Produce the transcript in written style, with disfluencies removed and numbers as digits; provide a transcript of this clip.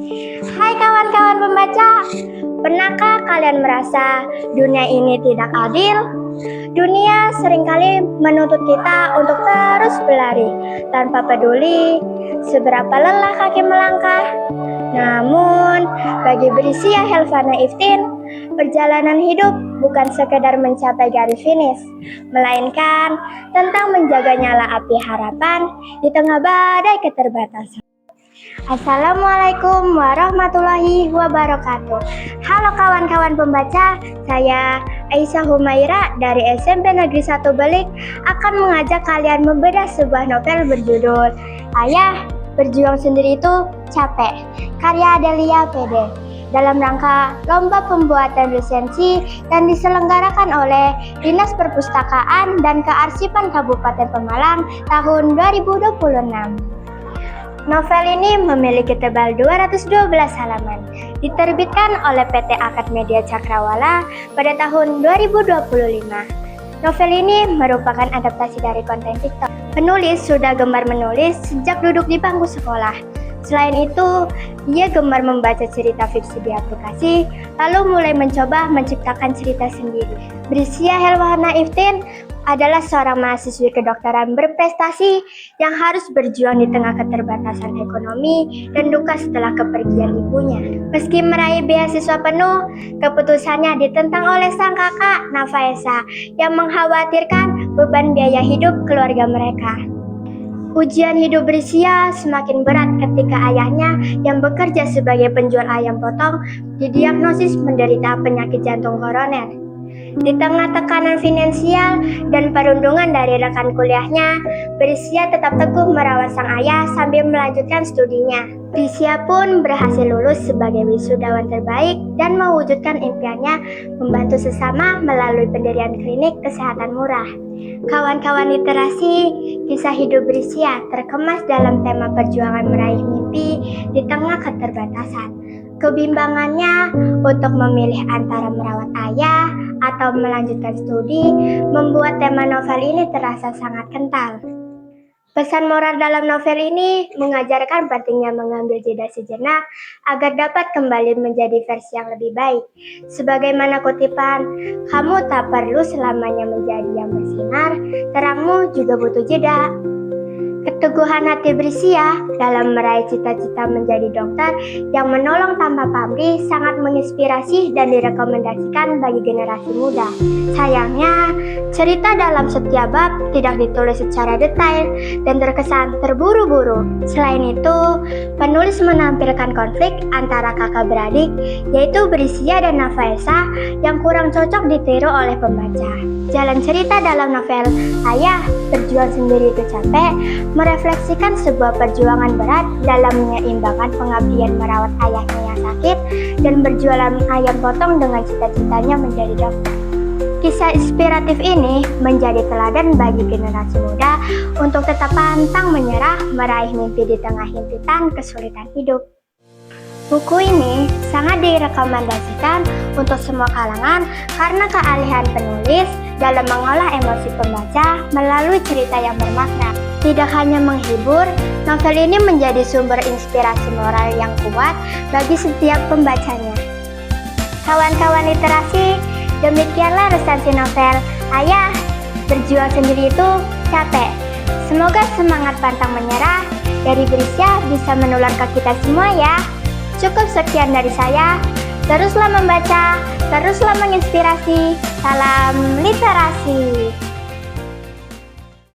Hai kawan-kawan pembaca, pernahkah kalian merasa dunia ini tidak adil? Dunia seringkali menuntut kita untuk terus berlari tanpa peduli seberapa lelah kaki melangkah. Namun, bagi Brisia Helvana Iftin, perjalanan hidup bukan sekedar mencapai garis finish, melainkan tentang menjaga nyala api harapan di tengah badai keterbatasan. Assalamualaikum warahmatullahi wabarakatuh. Halo kawan-kawan pembaca, saya Aisyah Humaira dari SMP Negeri 1 Belik akan mengajak kalian membedah sebuah novel berjudul Ayah, Berjuang Sendiri Itu Capek, karya Delia Pede, dalam rangka lomba pembuatan resensi yang diselenggarakan oleh Dinas Perpustakaan dan Kearsipan Kabupaten Pemalang tahun 2026. Novel ini memiliki tebal 212 halaman, diterbitkan oleh PT Akad Media Cakrawala pada tahun 2025. Novel ini merupakan adaptasi dari konten TikTok. Penulis sudah gemar menulis sejak duduk di bangku sekolah. Selain itu, ia gemar membaca cerita fiksi di aplikasi, lalu mulai mencoba menciptakan cerita sendiri. Brisia Helvana Iftin adalah seorang mahasiswi kedokteran berprestasi yang harus berjuang di tengah keterbatasan ekonomi dan duka setelah kepergian ibunya. Meski meraih beasiswa penuh, keputusannya ditentang oleh sang kakak, Nafaesa, yang mengkhawatirkan beban biaya hidup keluarga mereka. Ujian hidup Brisia semakin berat ketika ayahnya yang bekerja sebagai penjual ayam potong didiagnosis menderita penyakit jantung koroner. Di tengah tekanan finansial dan perundungan dari rekan kuliahnya, Brisia tetap teguh merawat sang ayah sambil melanjutkan studinya. Brisia pun berhasil lulus sebagai wisudawan terbaik dan mewujudkan impiannya membantu sesama melalui pendirian klinik kesehatan murah. Kawan-kawan literasi, kisah hidup Brisia terkemas dalam tema perjuangan meraih mimpi di tengah keterbatasan. Kebimbangannya untuk memilih antara merawat ayah atau melanjutkan studi membuat tema novel ini terasa sangat kental. Pesan moral dalam novel ini mengajarkan pentingnya mengambil jeda sejenak agar dapat kembali menjadi versi yang lebih baik. Sebagaimana kutipan, kamu tak perlu selamanya menjadi yang bersinar, terangmu juga butuh jeda. Keteguhan hati Brisia dalam meraih cita-cita menjadi dokter yang menolong tanpa pamrih sangat menginspirasi dan direkomendasikan bagi generasi muda. Sayangnya, cerita dalam setiap bab tidak ditulis secara detail dan terkesan terburu-buru. Selain itu, penulis menampilkan konflik antara kakak beradik, yaitu Brisia dan Nafaesa, yang kurang cocok ditiru oleh pembaca. Jalan cerita dalam novel Ayah, Berjuang Sendiri Itu Capek merefleksikan sebuah perjuangan berat dalam menyeimbangkan pengabdian merawat ayahnya yang sakit dan berjualan ayam potong dengan cita-citanya menjadi dokter. Kisah inspiratif ini menjadi teladan bagi generasi muda untuk tetap pantang menyerah meraih mimpi di tengah himpitan kesulitan hidup. Buku ini sangat direkomendasikan untuk semua kalangan karena keahlian penulis dalam mengolah emosi pembaca melalui cerita yang bermakna. Tidak hanya menghibur, novel ini menjadi sumber inspirasi moral yang kuat bagi setiap pembacanya. Kawan-kawan literasi, demikianlah resensi novel Ayah, Berjuang Sendiri Itu Capek. Semoga semangat pantang menyerah dari Brisia bisa menular ke kita semua ya. Cukup sekian dari saya. Teruslah membaca, teruslah menginspirasi. Salam literasi.